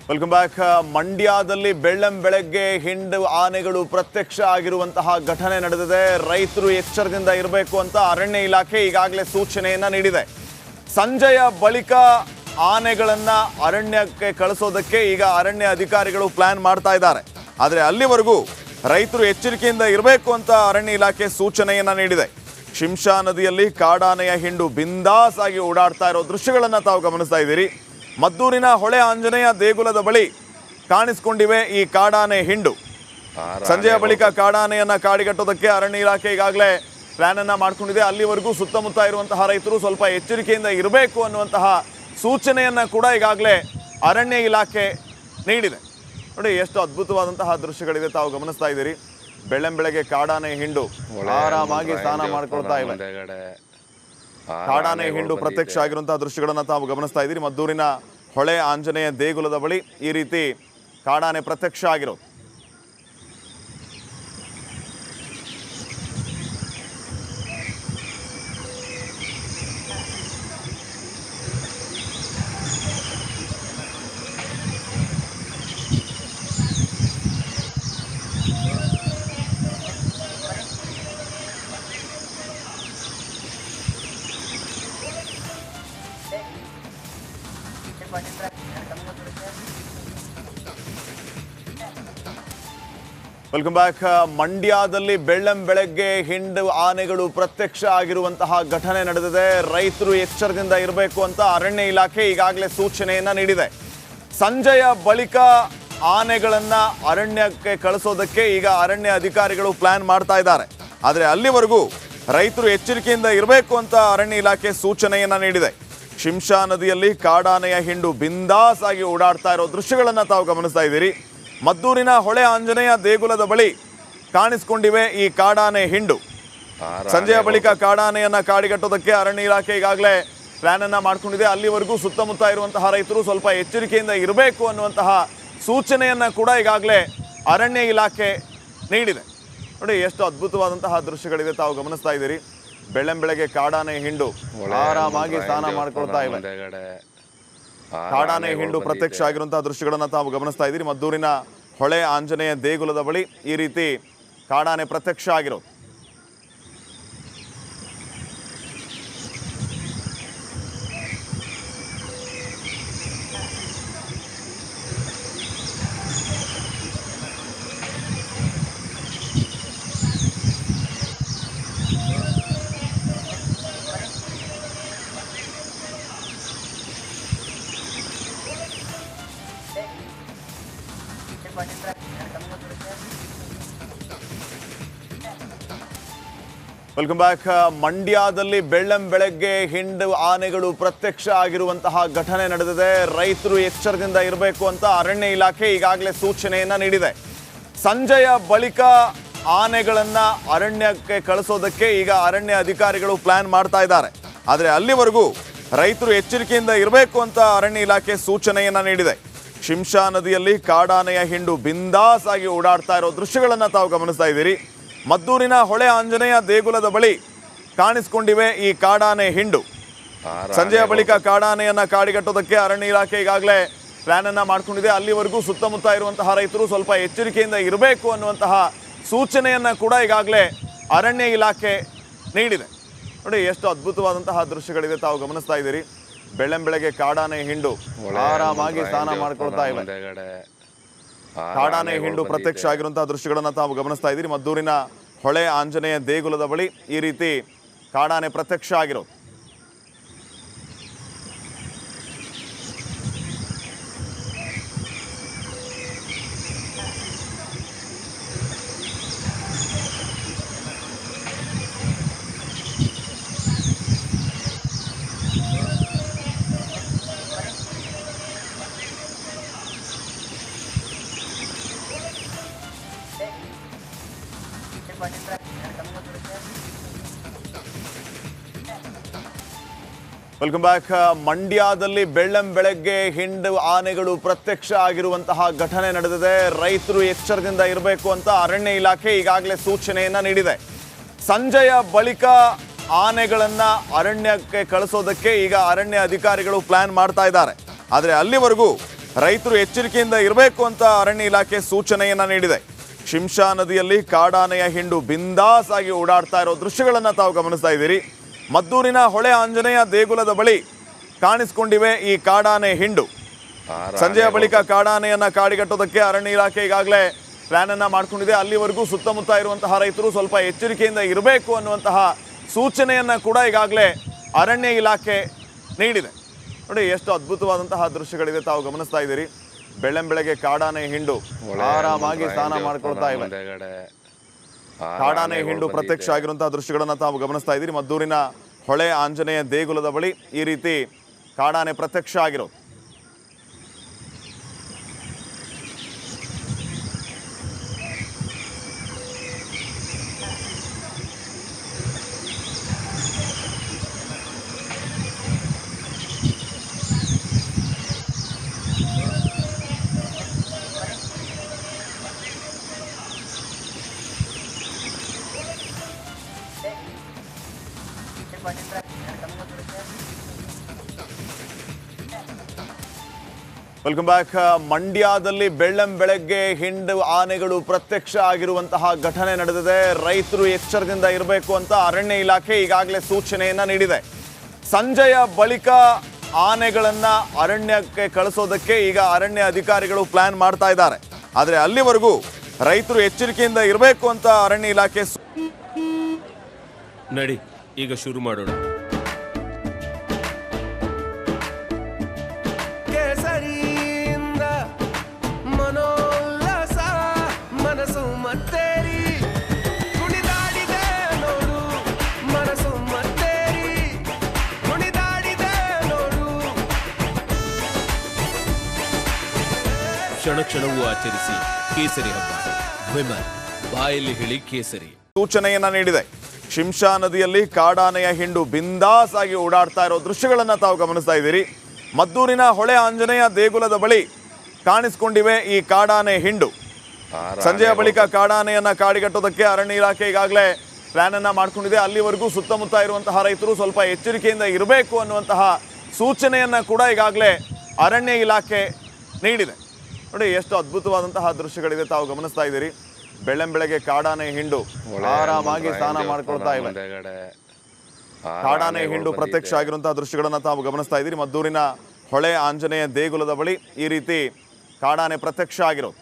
Welcome back. ಮಂಡ್ಯದಲ್ಲಿ ಬೆಳ್ಳಂಬೆಳಗ್ಗೆ ಹಿಂಡು ಆನೆಗಳು ಪ್ರತ್ಯಕ್ಷ ಆಗಿರುವಂತಹ ಘಟನೆ ನಡೆದಿದೆ. ರೈತರು ಎಚ್ಚರದಿಂದ ಇರಬೇಕು ಅಂತ ಅರಣ್ಯ ಇಲಾಖೆ ಈಗಾಗಲೇ ಸೂಚನೆಯನ್ನ ನೀಡಿದೆ. ಸಂಜೆಯ ಬಳಿಕ ಆನೆಗಳನ್ನ ಅರಣ್ಯಕ್ಕೆ ಕಳಿಸೋದಕ್ಕೆ ಈಗ ಅರಣ್ಯ ಅಧಿಕಾರಿಗಳು ಪ್ಲಾನ್ ಮಾಡ್ತಾ ಇದ್ದಾರೆ. ಆದರೆ ಅಲ್ಲಿವರೆಗೂ ರೈತರು ಎಚ್ಚರಿಕೆಯಿಂದ ಇರಬೇಕು ಅಂತ ಅರಣ್ಯ ಇಲಾಖೆ ಸೂಚನೆಯನ್ನ ನೀಡಿದೆ. ಶಿಂಷಾ ನದಿಯಲ್ಲಿ ಕಾಡಾನೆಯ ಹಿಂಡು ಬಿಂದಾಸ್ ಆಗಿ ಓಡಾಡ್ತಾ ಇರೋ ದೃಶ್ಯಗಳನ್ನು ತಾವು ಗಮನಿಸ್ತಾ ಇದ್ದೀರಿ. ಮದ್ದೂರಿನ ಹೊಳೆ ಆಂಜನೇಯ ದೇಗುಲದ ಬಳಿ ಕಾಣಿಸಿಕೊಂಡಿವೆ ಈ ಕಾಡಾನೆ ಹಿಂಡು. ಸಂಜೆಯ ಬಳಿಕ ಕಾಡಾನೆಯನ್ನ ಕಾಡಿಗಟ್ಟೋದಕ್ಕೆ ಅರಣ್ಯ ಇಲಾಖೆ ಈಗಾಗಲೇ ಪ್ಲಾನ್ ಅನ್ನ ಮಾಡ್ಕೊಂಡಿದೆ. ಅಲ್ಲಿವರೆಗೂ ಸುತ್ತಮುತ್ತ ಇರುವಂತಹ ರೈತರು ಸ್ವಲ್ಪ ಎಚ್ಚರಿಕೆಯಿಂದ ಇರಬೇಕು ಅನ್ನುವಂತಹ ಸೂಚನೆಯನ್ನ ಕೂಡ ಈಗಾಗಲೇ ಅರಣ್ಯ ಇಲಾಖೆ ನೀಡಿದೆ. ನೋಡಿ ಎಷ್ಟು ಅದ್ಭುತವಾದಂತಹ ದೃಶ್ಯಗಳಿದೆ ತಾವು ಗಮನಿಸ್ತಾ ಇದ್ದೀರಿ. ಬೆಳ್ಳಂಬೆಳಗ್ಗೆ ಕಾಡಾನೆ ಹಿಂಡು ಆರಾಮಾಗಿ ಸ್ನಾನ ಮಾಡ್ಕೊಳ್ತಾ ಇವೆ. ಕಾಡಾನೆ ಹಿಂಡು ಪ್ರತ್ಯಕ್ಷ ಆಗಿರುವಂತಹ ದೃಶ್ಯಗಳನ್ನು ತಾವು ಗಮನಿಸ್ತಾ ಇದ್ದೀರಿ. ಮದ್ದೂರಿನ ಹೊಳೆ ಆಂಜನೇಯ ದೇಗುಲದ ಬಳಿ ಈ ರೀತಿ ಕಾಡಾನೆ ಪ್ರತ್ಯಕ್ಷ ಆಗಿರೋದು. Welcome back. ಮಂಡ್ಯದಲ್ಲಿ ಬೆಳ್ಳಂಬೆಳಗ್ಗೆ ಹಿಂಡು ಆನೆಗಳು ಪ್ರತ್ಯಕ್ಷ ಆಗಿರುವಂತಹ ಘಟನೆ ನಡೆದಿದೆ. ರೈತರು ಎಚ್ಚರದಿಂದ ಇರಬೇಕು ಅಂತ ಅರಣ್ಯ ಇಲಾಖೆ ಈಗಾಗಲೇ ಸೂಚನೆಯನ್ನ ನೀಡಿದೆ. ಸಂಜೆಯ ಬಳಿಕ ಆನೆಗಳನ್ನ ಅರಣ್ಯಕ್ಕೆ ಕಳಿಸೋದಕ್ಕೆ ಈಗ ಅರಣ್ಯ ಅಧಿಕಾರಿಗಳು ಪ್ಲಾನ್ ಮಾಡ್ತಾ ಇದ್ದಾರೆ. ಆದರೆ ಅಲ್ಲಿವರೆಗೂ ರೈತರು ಎಚ್ಚರಿಕೆಯಿಂದ ಇರಬೇಕು ಅಂತ ಅರಣ್ಯ ಇಲಾಖೆ ಸೂಚನೆಯನ್ನ ನೀಡಿದೆ. ಶಿಂಷಾ ನದಿಯಲ್ಲಿ ಕಾಡಾನೆಯ ಹಿಂಡು ಬಿಂದಾಸ್ ಆಗಿ ಓಡಾಡ್ತಾ ಇರೋ ದೃಶ್ಯಗಳನ್ನು ತಾವು ಗಮನಿಸ್ತಾ ಇದ್ದೀರಿ. ಮದ್ದೂರಿನ ಹೊಳೆ ಆಂಜನೇಯ ದೇಗುಲದ ಬಳಿ ಕಾಣಿಸಿಕೊಂಡಿವೆ ಈ ಕಾಡಾನೆ ಹಿಂಡು. ಸಂಜೆಯ ಬಳಿಕ ಕಾಡಾನೆಯನ್ನ ಕಾಡಿಗಟ್ಟೋದಕ್ಕೆ ಅರಣ್ಯ ಇಲಾಖೆ ಈಗಾಗಲೇ ಪ್ಲಾನ್ ಅನ್ನ ಮಾಡ್ಕೊಂಡಿದೆ. ಅಲ್ಲಿವರೆಗೂ ಸುತ್ತಮುತ್ತ ಇರುವಂತಹ ರೈತರು ಸ್ವಲ್ಪ ಎಚ್ಚರಿಕೆಯಿಂದ ಇರಬೇಕು ಅನ್ನುವಂತಹ ಸೂಚನೆಯನ್ನ ಕೂಡ ಈಗಾಗಲೇ ಅರಣ್ಯ ಇಲಾಖೆ ನೀಡಿದೆ. ನೋಡಿ ಎಷ್ಟು ಅದ್ಭುತವಾದಂತಹ ದೃಶ್ಯಗಳಿದೆ ತಾವು ಗಮನಿಸ್ತಾ ಇದ್ದೀರಿ. ಬೆಳ್ಳಂಬೆಳಗ್ಗೆ ಕಾಡಾನೆ ಹಿಂಡು ಆರಾಮಾಗಿ ಸ್ನಾನ ಮಾಡ್ಕೊಳ್ತಾ ಇವೆ. ಕಾಡಾನೆ ಹಿಂಡು ಪ್ರತ್ಯಕ್ಷ ಆಗಿರುವಂತಹ ದೃಶ್ಯಗಳನ್ನು ತಾವು ಗಮನಿಸ್ತಾ ಇದ್ದೀರಿ. ಮದ್ದೂರಿನ ಹೊಳೆ ಆಂಜನೇಯ ದೇಗುಲದ ಬಳಿ ಈ ರೀತಿ ಕಾಡಾನೆ ಪ್ರತ್ಯಕ್ಷ ಆಗಿರೋದು. Welcome back. ಮಂಡ್ಯದಲ್ಲಿ ಬೆಳ್ಳಂಬೆಳಗ್ಗೆ ಹಿಂಡು ಆನೆಗಳು ಪ್ರತ್ಯಕ್ಷ ಆಗಿರುವಂತಹ ಘಟನೆ ನಡೆದಿದೆ. ರೈತರು ಎಚ್ಚರದಿಂದ ಇರಬೇಕು ಅಂತ ಅರಣ್ಯ ಇಲಾಖೆ ಈಗಾಗಲೇ ಸೂಚನೆಯನ್ನ ನೀಡಿದೆ. ಸಂಜೆಯ ಬಳಿಕ ಆನೆಗಳನ್ನ ಅರಣ್ಯಕ್ಕೆ ಕಳಿಸೋದಕ್ಕೆ ಈಗ ಅರಣ್ಯ ಅಧಿಕಾರಿಗಳು ಪ್ಲಾನ್ ಮಾಡ್ತಾ ಇದ್ದಾರೆ. ಆದರೆ ಅಲ್ಲಿವರೆಗೂ ರೈತರು ಎಚ್ಚರಿಕೆಯಿಂದ ಇರಬೇಕು ಅಂತ ಅರಣ್ಯ ಇಲಾಖೆ ಸೂಚನೆಯನ್ನ ನೀಡಿದೆ. ಶಿಂಷಾ ನದಿಯಲ್ಲಿ ಕಾಡಾನೆಯ ಹಿಂಡು ಬಿಂದಾಸ್ ಆಗಿ ಓಡಾಡ್ತಾ ಇರೋ ದೃಶ್ಯಗಳನ್ನು ತಾವು ಗಮನಿಸ್ತಾ ಇದ್ದೀರಿ. ಮದ್ದೂರಿನ ಹೊಳೆ ಆಂಜನೇಯ ದೇಗುಲದ ಬಳಿ ಕಾಣಿಸಿಕೊಂಡಿವೆ ಈ ಕಾಡಾನೆ ಹಿಂಡು. ಸಂಜೆಯ ಬಳಿಕ ಕಾಡಾನೆಯನ್ನ ಕಾಡಿಗಟ್ಟೋದಕ್ಕೆ ಅರಣ್ಯ ಇಲಾಖೆ ಈಗಾಗಲೇ ಪ್ಲಾನ್ ಅನ್ನ ಮಾಡ್ಕೊಂಡಿದೆ. ಅಲ್ಲಿವರೆಗೂ ಸುತ್ತಮುತ್ತ ಇರುವಂತಹ ರೈತರು ಸ್ವಲ್ಪ ಎಚ್ಚರಿಕೆಯಿಂದ ಇರಬೇಕು ಅನ್ನುವಂತಹ ಸೂಚನೆಯನ್ನ ಕೂಡ ಈಗಾಗಲೇ ಅರಣ್ಯ ಇಲಾಖೆ ನೀಡಿದೆ. ನೋಡಿ ಎಷ್ಟು ಅದ್ಭುತವಾದಂತಹ ದೃಶ್ಯಗಳಿದೆ ತಾವು ಗಮನಿಸ್ತಾ ಇದ್ದೀರಿ. ಬೆಳ್ಳಂಬೆಳಗ್ಗೆ ಕಾಡಾನೆ ಹಿಂಡು ಆರಾಮಾಗಿ ಸ್ನಾನ ಮಾಡ್ಕೊಳ್ತಾ ಇವೆ. ಕಾಡಾನೆ ಹಿಂಡು ಪ್ರತ್ಯಕ್ಷ ಆಗಿರುವಂತಹ ದೃಶ್ಯಗಳನ್ನು ತಾವು ಗಮನಿಸ್ತಾ ಇದ್ದೀರಿ. ಮದ್ದೂರಿನ ಹೊಳೆ ಆಂಜನೇಯ ದೇಗುಲದ ಬಳಿ ಈ ರೀತಿ ಕಾಡಾನೆ ಪ್ರತ್ಯಕ್ಷ ಆಗಿರೋದು. Welcome back. ಮಂಡ್ಯದಲ್ಲಿ ಬೆಳ್ಳಂಬೆಳಗ್ಗೆ ಹಿಂಡು ಆನೆಗಳು ಪ್ರತ್ಯಕ್ಷ ಆಗಿರುವಂತಹ ಘಟನೆ ನಡೆದಿದೆ. ರೈತರು ಎಚ್ಚರದಿಂದ ಇರಬೇಕು ಅಂತ ಅರಣ್ಯ ಇಲಾಖೆ ಈಗಾಗಲೇ ಸೂಚನೆಯನ್ನ ನೀಡಿದೆ. ಸಂಜೆಯ ಬಳಿಕ ಆನೆಗಳನ್ನ ಅರಣ್ಯಕ್ಕೆ ಕಳಿಸೋದಕ್ಕೆ ಈಗ ಅರಣ್ಯ ಅಧಿಕಾರಿಗಳು ಪ್ಲಾನ್ ಮಾಡ್ತಾ ಇದ್ದಾರೆ. ಆದರೆ ಅಲ್ಲಿವರೆಗೂ ರೈತರು ಎಚ್ಚರಿಕೆಯಿಂದ ಇರಬೇಕು ಅಂತ ಅರಣ್ಯ ಇಲಾಖೆ ಸೂಚನೆಯನ್ನ ನೀಡಿದೆ. ಶಿಂಷಾ ನದಿಯಲ್ಲಿ ಕಾಡಾನೆಯ ಹಿಂಡು ಬಿಂದಾಸ್ ಆಗಿ ಓಡಾಡ್ತಾ ಇರೋ ದೃಶ್ಯಗಳನ್ನು ತಾವು ಗಮನಿಸ್ತಾ ಇದ್ದೀರಿ. ಮದ್ದೂರಿನ ಹೊಳೆ ಆಂಜನೇಯ ದೇಗುಲದ ಬಳಿ ಕಾಣಿಸಿಕೊಂಡಿವೆ ಈ ಕಾಡಾನೆ ಹಿಂಡು. ಸಂಜೆಯ ಬಳಿಕ ಕಾಡಾನೆಯನ್ನ ಕಾಡಿಗಟ್ಟೋದಕ್ಕೆ ಅರಣ್ಯ ಇಲಾಖೆ ಈಗಾಗಲೇ ಪ್ಲಾನ್ ಅನ್ನ ಮಾಡ್ಕೊಂಡಿದೆ. ಅಲ್ಲಿವರೆಗೂ ಸುತ್ತಮುತ್ತ ಇರುವಂತಹ ರೈತರು ಸ್ವಲ್ಪ ಎಚ್ಚರಿಕೆಯಿಂದ ಇರಬೇಕು ಅನ್ನುವಂತಹ ಸೂಚನೆಯನ್ನ ಕೂಡ ಈಗಾಗಲೇ ಅರಣ್ಯ ಇಲಾಖೆ ನೀಡಿದೆ. ನೋಡಿ ಎಷ್ಟು ಅದ್ಭುತವಾದಂತಹ ದೃಶ್ಯಗಳಿದೆ ತಾವು ಗಮನಿಸ್ತಾ ಇದ್ದೀರಿ. ಬೆಳ್ಳಂಬೆಳಗ್ಗೆ ಕಾಡಾನೆ ಹಿಂಡು ಆರಾಮಾಗಿ ಸ್ನಾನ ಮಾಡ್ಕೊಳ್ತಾ ಇವೆ. ಕಾಡಾನೆ ಹಿಂಡು ಪ್ರತ್ಯಕ್ಷ ಆಗಿರುವಂತಹ ದೃಶ್ಯಗಳನ್ನ ತಾವು ಗಮನಿಸ್ತಾ ಇದ್ದೀರಿ. ಮದ್ದೂರಿನ ಹೊಳೆ ಆಂಜನೇಯ ದೇಗುಲದ ಬಳಿ ಈ ರೀತಿ ಕಾಡಾನೆ ಪ್ರತ್ಯಕ್ಷ ಆಗಿರೋದು. Welcome back. ಮಂಡ್ಯದಲ್ಲಿ ಬೆಳ್ಳಂಬೆಳಗ್ಗೆ ಹಿಂಡು ಆನೆಗಳು ಪ್ರತ್ಯಕ್ಷ ಆಗಿರುವಂತಹ ಘಟನೆ ನಡೆದಿದೆ. ರೈತರು ಎಚ್ಚರದಿಂದ ಇರಬೇಕು ಅಂತ ಅರಣ್ಯ ಇಲಾಖೆ ಈಗಾಗಲೇ ಸೂಚನೆಯನ್ನ ನೀಡಿದೆ. ಸಂಜೆಯ ಬಳಿಕ ಆನೆಗಳನ್ನ ಅರಣ್ಯಕ್ಕೆ ಕಳಿಸೋದಕ್ಕೆ ಈಗ ಅರಣ್ಯ ಅಧಿಕಾರಿಗಳು ಪ್ಲಾನ್ ಮಾಡ್ತಾ ಇದ್ದಾರೆ. ಆದರೆ ಅಲ್ಲಿವರೆಗೂ ರೈತರು ಎಚ್ಚರಿಕೆಯಿಂದ ಇರಬೇಕು ಅಂತ ಅರಣ್ಯ ಇಲಾಖೆ ನಡಿ ಈಗ ಶುರು ಮಾಡೋಣ. ಮನೋಲ್ಲಾಸ ಮನಸ್ಸು ಮತ್ತೇರಿ ಕುಣಿದಾಡಿದೆ ನೋಡು, ಮನಸ್ಸು ಮತ್ತೇರಿ ಕುಣಿದಾಡಿದೆ ನೋಡು. ಕ್ಷಣ ಕ್ಷಣವೂ ಆಚರಿಸಿ ಕೇಸರಿ ಹಬ್ಬ. ವಿಮಲ್ ಬಾಯಲ್ಲಿ ಹೇಳಿ ಕೇಸರಿ ಸೂಚನೆಯನ್ನ ನೀಡಿದೆ. ಶಿಂಷಾ ನದಿಯಲ್ಲಿ ಕಾಡಾನೆಯ ಹಿಂಡು ಬಿಂದಾಸ್ ಆಗಿ ಓಡಾಡ್ತಾ ಇರೋ ದೃಶ್ಯಗಳನ್ನ ತಾವು ಗಮನಿಸ್ತಾ ಇದ್ದೀರಿ. ಮದ್ದೂರಿನ ಹೊಳೆ ಆಂಜನೇಯ ದೇಗುಲದ ಬಳಿ ಕಾಣಿಸಿಕೊಂಡಿವೆ ಈ ಕಾಡಾನೆ ಹಿಂಡು. ಸಂಜೆಯ ಬಳಿಕ ಕಾಡಾನೆಯನ್ನ ಕಾಡಿಗಟ್ಟೋದಕ್ಕೆ ಅರಣ್ಯ ಇಲಾಖೆ ಈಗಾಗಲೇ ಪ್ಲಾನ್ ಅನ್ನ ಮಾಡ್ಕೊಂಡಿದೆ. ಅಲ್ಲಿವರೆಗೂ ಸುತ್ತಮುತ್ತ ಇರುವಂತಹ ರೈತರು ಸ್ವಲ್ಪ ಎಚ್ಚರಿಕೆಯಿಂದ ಇರಬೇಕು ಅನ್ನುವಂತಹ ಸೂಚನೆಯನ್ನ ಕೂಡ ಈಗಾಗಲೇ ಅರಣ್ಯ ಇಲಾಖೆ ನೀಡಿದೆ. ನೋಡಿ ಎಷ್ಟು ಅದ್ಭುತವಾದಂತಹ ದೃಶ್ಯಗಳಿದೆ ತಾವು ಗಮನಿಸ್ತಾ ಇದ್ದೀರಿ. ಬೆಳ್ಳಂಬೆಳಗ್ಗೆ ಕಾಡಾನೆ ಹಿಂಡು ಆರಾಮಾಗಿ ಸ್ನಾನ ಮಾಡ್ಕೊಳ್ತಾ ಇವೆ. ಕಾಡಾನೆ ಹಿಂಡು ಪ್ರತ್ಯಕ್ಷ ಆಗಿರುವಂತಹ ದೃಶ್ಯಗಳನ್ನ ತಾವು ಗಮನಿಸ್ತಾ ಇದ್ದೀರಿ. ಮದ್ದೂರಿನ ಹೊಳೆ ಆಂಜನೇಯ ದೇಗುಲದ ಬಳಿ ಈ ರೀತಿ ಕಾಡಾನೆ ಪ್ರತ್ಯಕ್ಷ ಆಗಿರೋದು.